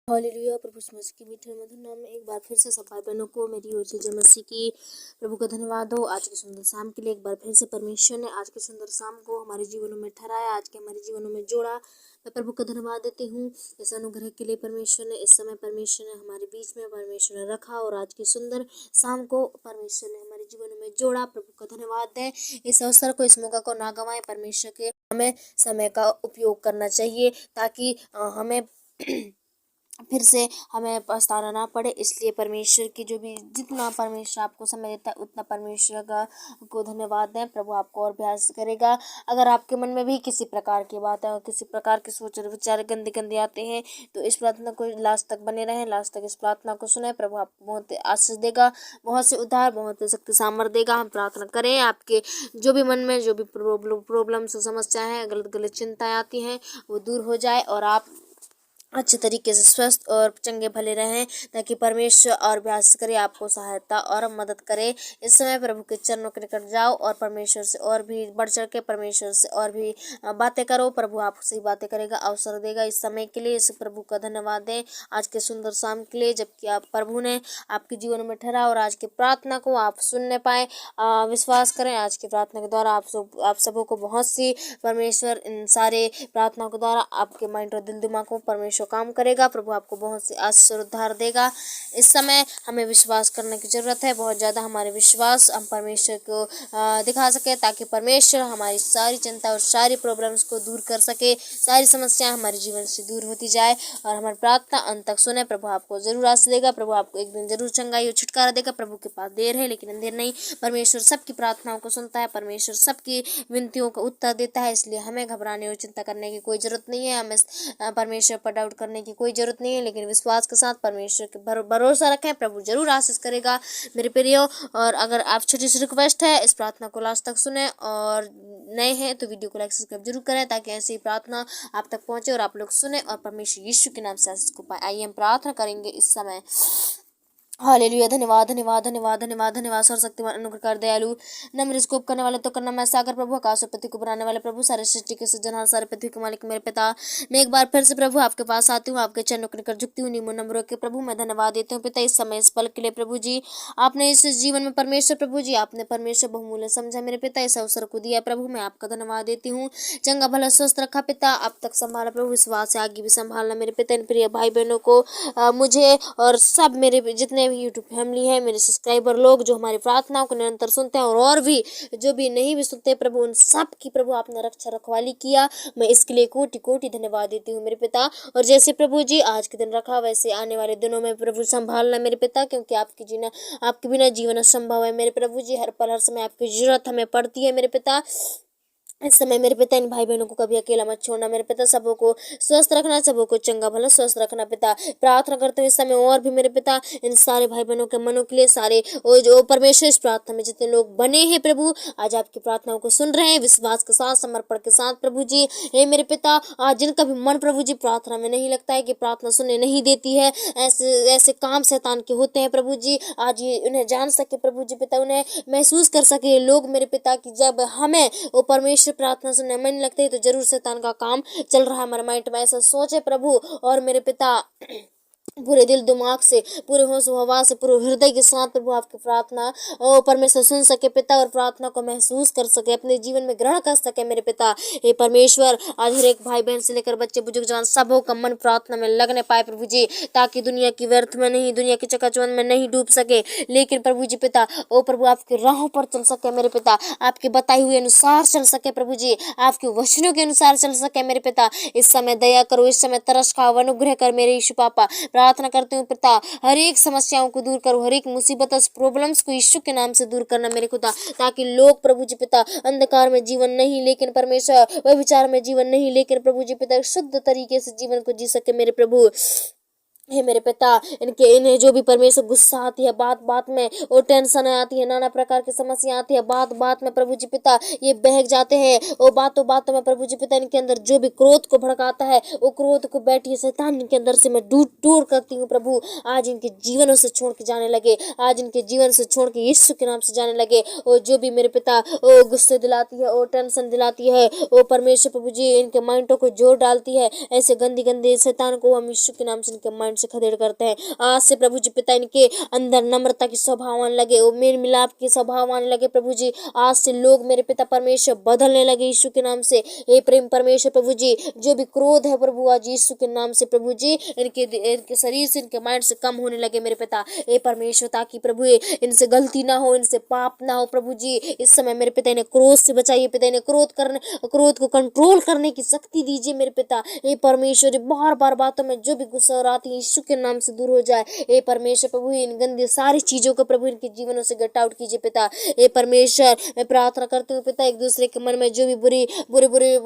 Hallelujah. प्रभु यीशु मसीह की मीठे मधुर नाम में एक बार फिर से सब भाई बहनों को मेरी ओर से जय मसीह की प्रभु का धन्यवाद हो। आज के सुंदर शाम के लिए एक बार फिर से परमेश्वर ने आज के सुंदर शाम को हमारे जीवनों में ठहराया, आज के हमारे जीवनों में जोड़ा। मैं प्रभु का धन्यवाद देती हूँ इस अनुग्रह के लिए। परमेश्वर ने इस समय परमेश्वर ने हमारे बीच में परमेश्वर ने रखा और आज की सुंदर शाम को परमेश्वर ने हमारे जीवनों में जोड़ा। प्रभु का धन्यवाद दें। इस अवसर को, इस मौका को ना गंवाएं। परमेश्वर के हमें समय का उपयोग करना चाहिए ताकि हमें फिर से हमें पछताना ना पड़े। इसलिए परमेश्वर की जो भी जितना परमेश्वर आपको समय देता है उतना परमेश्वर को धन्यवाद दें। प्रभु आपको और अभ्यास करेगा। अगर आपके मन में भी किसी प्रकार की बात है और किसी प्रकार के सोच विचार गंदे गंदे आते हैं तो इस प्रार्थना को लास्ट तक बने रहें, लास्ट तक इस प्रार्थना को सुने। प्रभु आपको बहुत आशीष देगा, बहुत से उद्धार, बहुत शक्ति सामर्थ देगा। हम प्रार्थना करें आपके जो भी मन में जो भी प्रॉब्लम्स समस्या है, गलत गलत चिंताएं आती हैं वो दूर हो जाए और आप अच्छे तरीके से स्वस्थ और चंगे भले रहें ताकि परमेश्वर और अभ्यास करे, आपको सहायता और मदद करे। इस समय प्रभु के चरणों के निकट जाओ और परमेश्वर से और भी बढ़ चढ़ के परमेश्वर से और भी बातें करो। प्रभु आपसे बातें करेगा, अवसर देगा। इस समय के लिए इस प्रभु का धन्यवाद दें, आज के सुंदर शाम के लिए, जबकि आप प्रभु ने आपके जीवन में ठहरा और आज की प्रार्थना को आप सुनने पाए। विश्वास करें आज की प्रार्थना के द्वारा आप सबों को बहुत सी परमेश्वर इन सारे प्रार्थनाओं के द्वारा आपके माइंड और दिल दिमाग को परमेश्वर काम करेगा। प्रभु आपको बहुत से आशीष और उद्धार देगा। इस समय हमें विश्वास करने की जरूरत है, बहुत ज़्यादा हमारे विश्वास हम परमेश्वर को दिखा सके ताकि परमेश्वर हमारी सारी चिंता और सारी प्रॉब्लम्स को दूर कर सके, सारी समस्याएं हमारे जीवन से दूर होती जाए और हमारी प्रार्थना अंत तक सुने। प्रभु आपको जरूर आशीष देगा, प्रभु आपको एक दिन जरूर चंगाई और छुटकारा देगा। प्रभु के पास देर है लेकिन अंधेर नहीं। परमेश्वर सबकी प्रार्थनाओं को सुनता है, परमेश्वर सबकी विनतियों का उत्तर देता है। इसलिए हमें घबराने और चिंता करने की कोई जरूरत नहीं है, हमें परमेश्वर पर डाउट करने की कोई जरूरत नहीं है, लेकिन विश्वास के साथ परमेश्वर के भरोसा रखें। प्रभु जरूर आशीष करेगा मेरे प्रियो। और अगर आप छोटी सी रिक्वेस्ट है, इस प्रार्थना को लास्ट तक सुने और नए हैं तो वीडियो को लाइक सब्सक्राइब जरूर करें ताकि ऐसी प्रार्थना आप तक पहुंचे और आप लोग सुने और परमेश्वर यीशु के नाम से आशीष को पाए। आइए हम प्रार्थना करेंगे इस समय। हालेलुया। धन्यवाद धन्यवाद धन्यवाद धन्यवाद धन्यवाद। सर्वशक्तिमान अनुग्रहकार दयालु नम्र स्कोप करने वाले तो करना मैं सागर प्रभु, आकाश और पृथ्वी को बनाने वाले प्रभु, सारे सृष्टि के सृजनहार, सारे पृथ्वी के मालिक मेरे पिता, मैं एक बार फिर से प्रभु आपके पास आती हूँ, आपके चरणों के निकट झुकती हूँ निम्न नम्र के प्रभु। मैं धन्यवाद देती हूँ पिता इस समय इस पल के लिए। प्रभु जी आपने इस जीवन में परमेश्वर प्रभु जी आपने परमेश्वर बहुमूल्य समझा मेरे पिता, इस अवसर को दिया प्रभु। मैं आपका धन्यवाद देती हूँ। चंगा भला स्वस्थ रखा पिता, अब तक संभाला प्रभु, विश्वास से आगे भी संभालना मेरे पिता। इन प्रिय भाई बहनों को मुझे और सब मेरे जितने भी यूट्यूब फैमिली है, मेरे सब्सक्राइबर लोग जो हमारी प्रार्थनाओं को निरंतर सुनते हैं और भी जो भी नहीं भी सुनते प्रभु, उन सब की प्रभु आपने रक्षा रखवाली किया। मैं इसके लिए कोटि कोटि धन्यवाद देती हूँ मेरे पिता। और जैसे प्रभु जी आज के दिन रखा वैसे आने वाले दिनों में प्रभु संभालना मेरे पिता, क्योंकि आपके बिना जीवन असंभव है मेरे प्रभु जी। हर पल हर समय आपकी जरूरत हमें पड़ती है मेरे पिता। इस समय मेरे पिता इन भाई बहनों को कभी अकेला मत छोड़ना मेरे पिता, सबों को स्वस्थ रखना, सबों को चंगा भला स्वस्थ रखना पिता। प्रार्थना करते हुए इस समय और भी मेरे पिता इन सारे भाई बहनों के मनों के लिए, सारे जो परमेश्वर इस प्रार्थना में जितने लोग बने हैं प्रभु, आज आपकी प्रार्थनाओं को सुन रहे हैं विश्वास के साथ, समर्पण के साथ प्रभु जी। हे मेरे पिता, आज जिनका भी मन प्रभु जी प्रार्थना में नहीं लगता है कि प्रार्थना सुनने नहीं देती है, ऐसे काम शैतान के होते हैं प्रभु जी, आज ये उन्हें जान सके प्रभु जी पिता, उन्हें महसूस कर सके लोग मेरे पिता की जब हमें वो परमेश्वर प्रार्थना सुनने में नहीं लगते तो जरूर शैतान का काम चल रहा है हमारे माइंड में, ऐसा सोचे प्रभु। और मेरे पिता पूरे दिल दिमाग से, पूरे होश हवा से, पूरे हृदय के साथ प्रभु आपकी प्रार्थना परमेश्वर सुन सके पिता और प्रार्थना को महसूस कर सके, अपने जीवन में ग्रहण कर सके मेरे पिता। हे परमेश्वर, आज हर एक भाई बहन से लेकर बच्चे बुजुर्ग जवान सबों का मन प्रार्थना में लगने पाए प्रभु जी, ताकि दुनिया की व्यर्थ में नहीं, दुनिया की चकाचौंध में नहीं डूब सके, लेकिन प्रभु जी पिता ओ प्रभु आपकी राहों पर चल सके मेरे पिता, आपके बताए हुए अनुसार चल सके प्रभु जी, आपके वचनों के अनुसार चल सके मेरे पिता। इस समय दया करो, इस समय तरस खाओ, अनुग्रह कर मेरे यीशु पापा। प्रार्थना करती हूँ पिता, हर एक समस्याओं को दूर करो, हर एक मुसीबत प्रॉब्लम्स को यीशु के नाम से दूर करना मेरे खुदा, ताकि लोग प्रभु जी पिता अंधकार में जीवन नहीं लेकिन परमेश्वर व्यभिचार में जीवन नहीं लेकिन प्रभु जी पिता शुद्ध तरीके से जीवन को जी सके मेरे प्रभु। हे मेरे पिता, इन्हें जो भी परमेश्वर गुस्सा आती है बात बात में, और टेंशन आती है, नाना प्रकार की समस्या आती है बात बात में प्रभु जी पिता, ये बहक जाते हैं और बातों बातों में प्रभु जी पिता इनके अंदर जो भी क्रोध को भड़काता है वो क्रोध को बैठी शैतान इनके अंदर से मैं दूर करती हूँ प्रभु। आज इनके जीवनों से छोड़ के जाने लगे, आज इनके जीवन से छोड़ के यीशु के नाम से जाने लगे। और जो भी मेरे पिता वो गुस्से दिलाती है और टेंशन दिलाती है वो परमेश्वर प्रभु जी इनके माइंडों को जोर डालती है, ऐसे गंदी गंदे शैतान को हम यीशु के नाम से इनके माइंड माइंड से खदेड़ करते हैं। आज से प्रभु जी पिता इनके अंदर नम्रता की स्वभाव आने लगे, वो मेल मिलाप के स्वभाव आने लगे प्रभु जी। आज से लोग मेरे पिता परमेश्वर बदलने लगे यीशु के नाम से। हे प्रेम परमेश्वर प्रभु जी, जो भी क्रोध है प्रभु आज यीशु के नाम से प्रभु जी इनके शरीर से, इनके माइंड से कम होने लगे मेरे पिता। हे परमेश्वर, ताकि प्रभु इनसे गलती ना हो, इनसे पाप ना हो प्रभु जी। इस समय मेरे पिता इन्हें क्रोध से बचाइए पिता, इन्हें क्रोध को कंट्रोल करने की शक्ति दीजिए मेरे पिता। हे परमेश्वर, बार बार बातों में जो भी गुस्सा और आती है यीशु के नाम से दूर हो जाए। हे परमेश्वर प्रभु, इन गंदी सारी चीजों को प्रभु इनके जीवनों से गेट आउट कीजिए पिता। हे परमेश्वर, मैं प्रार्थना करती हूँ पिता, एक दूसरे के मन में जो भी बुरे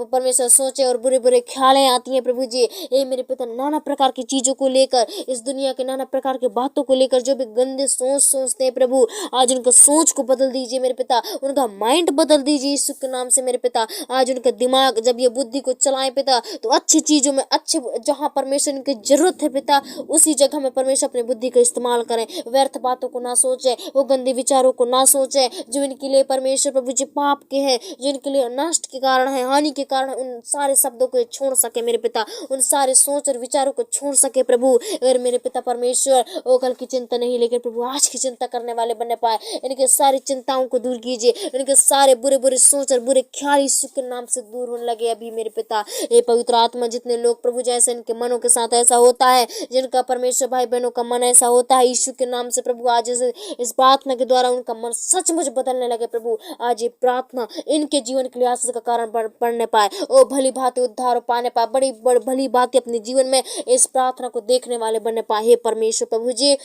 परमेश्वर सोचे और बुरे बुरे ख्यालें आती हैं प्रभु जी, हे मेरे पिता नाना प्रकार की चीजों को लेकर, इस दुनिया के नाना प्रकार के बातों को लेकर जो भी गंदे सोच सोचते हैं प्रभु, आज उनका सोच को बदल दीजिए मेरे पिता, उनका माइंड बदल दीजिए यीशु के नाम से मेरे पिता। आज उनका दिमाग जब ये बुद्धि को चलाए पिता, तो अच्छी चीजों में, अच्छे जहाँ परमेश्वर इनकी जरूरत है पिता, उसी जगह में परमेश्वर अपनी बुद्धि का इस्तेमाल करें। व्यर्थ बातों को ना सोचे, वो गंदे विचारों को ना सोचे जो इनके लिए परमेश्वर प्रभु जी पाप के हैं, जो इनके लिए नष्ट के कारण है, हानि के कारण है। उन सारे शब्दों को छोड़ सके मेरे पिता, उन सारे सोच और विचारों को छोड़ सके प्रभु। और मेरे पिता परमेश्वर, वो कल की चिंता नहीं लेकिन प्रभु आज की चिंता करने वाले बनने पाए। इनके सारी चिंताओं को दूर कीजिए, इनके सारे बुरे बुरे सोच और बुरे ख्याल यीशु के नाम से दूर होने लगे अभी मेरे पिता। ये पवित्र आत्मा, जितने लोग प्रभु जैसे इनके मनों के साथ ऐसा होता है, जिनका परमेश्वर भाई बहनों का मन ऐसा होता है, यीशु के नाम से प्रभु आज इस प्रार्थना के द्वारा उनका मन सचमुच बदलने लगे प्रभु। आज ये प्रार्थना इनके जीवन के लिए आशीष का कारण बनने पाए, ओ भली भांति उद्धार पाने पाए, बड़ी भली भांति अपने जीवन में इस प्रार्थना को देखने वाले बनने पाए। हे परमेश्वर प्रभु जी,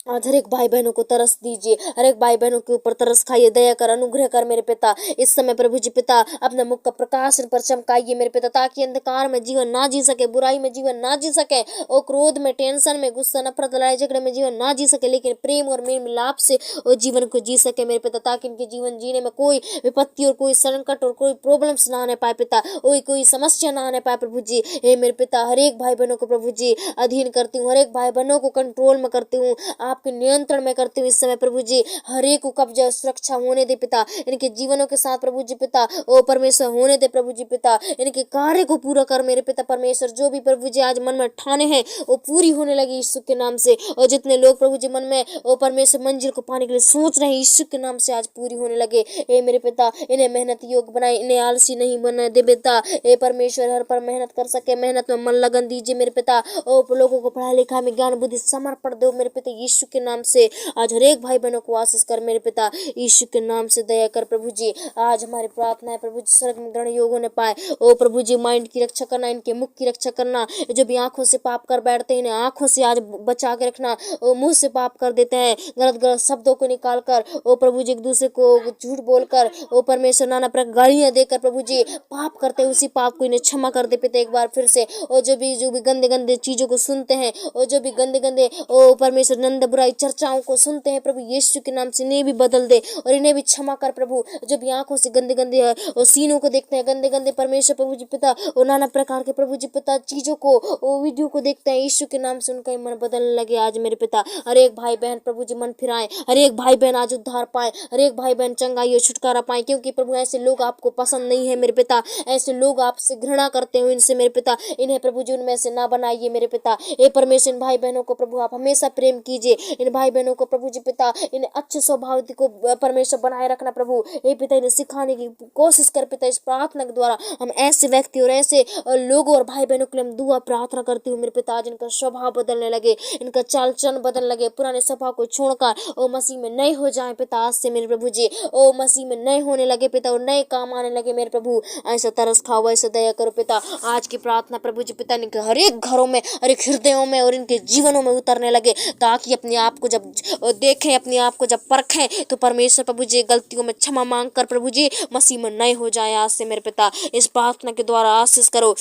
आज हर एक भाई बहनों को तरस दीजिए, हर एक भाई बहनों के ऊपर तरस खाइए, दया कर, अनुग्रह कर मेरे पिता। इस समय प्रभु जी पिता अपने मुख का प्रकाश इन पर चमकाइए मेरे पिता, ताकि अंधकार में जीवन ना जी सके, बुराई में जीवन ना जी सके, और क्रोध में, टेंशन में, गुस्सा, नफरत, लड़ाई झगड़े में जीवन ना जी सके, लेकिन प्रेम और मेल मिलाप से वो जीवन को जी सके मेरे पिता, ताकि इनके जीवन जीने में कोई विपत्ति और कोई संकट और कोई प्रॉब्लम्स ना आने पाए पिता, कोई समस्या ना आने पाए प्रभु जी। हे मेरे पिता, हर एक भाई बहनों को प्रभु जी अधीन करती हूँ, हर एक भाई बहनों को कंट्रोल में करती हूँ, आपके नियंत्रण में करते हुए इस समय प्रभु जी हर एक को कब्जा सुरक्षा होने दे पिता, इनके जीवनों के साथ प्रभु जी पिता ओ परमेश्वर होने दे प्रभु जी पिता, इनके कार्य को पूरा कर मेरे पिता परमेश्वर। जो भी प्रभु जी आज मन में ठाने हैं वो पूरी होने लगी यीशु के नाम से, और जितने लोग प्रभु जी मन में ओ परमेश्वर मंजिल को पाने के लिए सोच रहे हैं यीशु के नाम से आज पूरी होने लगे। ए मेरे पिता, इन्हें मेहनत योग्य बनाए, इन्हें आलसी नहीं बना दे पिता। ए परमेश्वर, हर पर मेहनत कर सके, मेहनत में मन लगन दीजिए मेरे पिता। ओ लोगों को पढ़ाई लिखाई में ज्ञान बुद्धि समर्पण दो मेरे पिता यीशु के नाम से। आज हर एक भाई बहनों को आशीष कर मेरे पिता यीशु के नाम से, दया कर प्रभु जी। आज हमारी प्रार्थना है प्रभु जी स्वर्ग में ग्रहण योग होने पाए। ओ प्रभु जी, माइंड की रक्षा करना, इनके मुख की रक्षा करना, जो भी आंखों से पाप कर बैठते हैं इन्हें आंखों से आज बचा के रखना। ओ मुंह से पाप कर देते हैं, गलत गलत शब्दों को निकाल कर ओ प्रभु जी एक दूसरे को झूठ बोलकर ओ परमेश्वर नाना प्रकार गालियां देकर प्रभु जी पाप करते हैं, उसी पाप को इन्हें क्षमा कर दे पिता एक बार फिर से। और जो भी गंदे गंदे चीजों को सुनते हैं, और जो भी गंदे गंदे ओ परमेश्वर नंद बुराई चर्चाओं को सुनते हैं प्रभु यीशु के नाम से इन्हें भी बदल दे और इन्हें भी क्षमा कर प्रभु। जो भी आंखों से गंदे गंदे और सीनों को देखते हैं, गंदे गंदे परमेश्वर प्रभु जी पिता और नाना प्रकार के प्रभु जी पिता चीजों को वीडियो को देखते हैं, यीशु के नाम से उनका मन बदलने लगे आज मेरे पिता। हर एक भाई बहन प्रभु जी मन फिराएं, हर एक भाई बहन आज उद्धार पाए, हर एक भाई बहन चंगाई और छुटकारा पाए, क्योंकि प्रभु ऐसे लोग आपको पसंद नहीं है मेरे पिता, ऐसे लोग आपसे घृणा करते हो इनसे मेरे पिता। इन्हें प्रभु जी उनमें से ना बनाइए मेरे पिता। हे परमेश्वर, इन भाई बहनों को प्रभु आप हमेशा प्रेम कीजिए, इन भाई बहनों को प्रभु जी पिता इन अच्छे स्वभाव को परमेश्वर बनाए रखना प्रभु। हे पिता, इन्हें सिखाने की कोशिश कर पिता। इस प्रार्थना के द्वारा हम ऐसे व्यक्ति और ऐसे लोगों और भाई बहनों के लिए हम दुआ प्रार्थना करती हूँ मेरे पिता, आज इनका स्वभाव बदलने लगे, इनका चाल चलन बदलने लगे, पुराने स्वभाव को छोड़कर ओ मसीह में नए हो जाए पिता आज से मेरे प्रभु जी। ओ मसीह में नए होने लगे पिता और नए काम आने लगे मेरे प्रभु। ऐसा तरस खाओ, ऐसा दया करो पिता। आज की प्रार्थना प्रभु जी पिता इनके हर एक घरों में, हर एक हृदयों में और इनके जीवनों में उतरने लगे, ताकि अपने आप को जब देखें, अपने आप को जब परखें, तो परमेश्वर प्रभु जी गलतियों में क्षमा मांग कर प्रभु जी मसीह में नए हो जाए आज से मेरे पिता। इस प्रार्थना के द्वारा आशीष करो,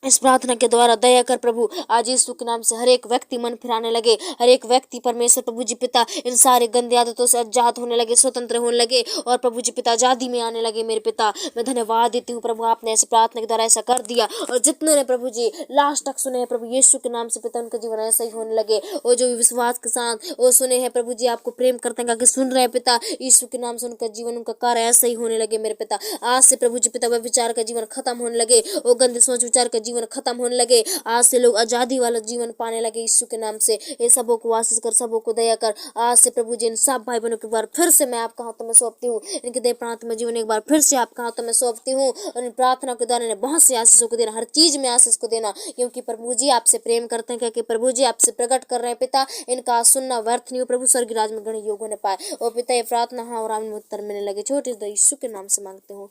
इस प्रार्थना के द्वारा दया कर प्रभु। आज यीशु के नाम से हर एक व्यक्ति मन फिराने लगे, हर एक व्यक्ति परमेश्वर प्रभु जी पिता इन सारे गंदे आदतों से आजाद होने लगे, स्वतंत्र होने लगे और प्रभु जी पिता आजादी में आने लगे मेरे पिता। मैं धन्यवाद देती हूँ प्रभु, आपने ऐसे प्रार्थना के द्वारा ऐसा कर दिया, और जितने ने प्रभु जी लास्ट तक सुने हैं प्रभु यीशु के नाम से पिता, उनका जीवन ऐसा ही होने लगे। और जो भी विश्वास के साथ वो सुने हैं प्रभु जी, आपको प्रेम करते हैं, सुन रहे हैं पिता यीशु के नाम से, उनका जीवन, उनका कार्य ऐसा ही होने लगे मेरे पिता। आज से प्रभु जी पिता वह विचार का जीवन खत्म होने लगे, वो गंदे सोच विचार का जीवन खत्म होने लगे। आज से लोग आजादी वाला जीवन पाने लगे यीशु के नाम से। ये सबों को आशीष कर, सबों को दया कर। आज से प्रभु जी इन सब भाई बहनों के बार फिर से मैं आपका हाथों में सौंपती हूँ। इनके देह प्रांत में जीवन एक बार फिर से आपका हाथों में सौंपती हूँ। और इन प्रार्थना के द्वारा इन्हें बहुत से आशीषों को देना, हर चीज में आशीष को देना, क्योंकि प्रभु जी आपसे प्रेम करते हैं, क्योंकि प्रभु जी आपसे प्रकट कर रहे हैं। पिता, इनका सुनना व्यर्थ नहीं हो प्रभु, स्वर्गीय राज में गण योग होने पाए। और पिता, ये प्रार्थना हाँ और आमीन में उत्तर मिलने लगे। छोटे यीशु के नाम से मांगते हो।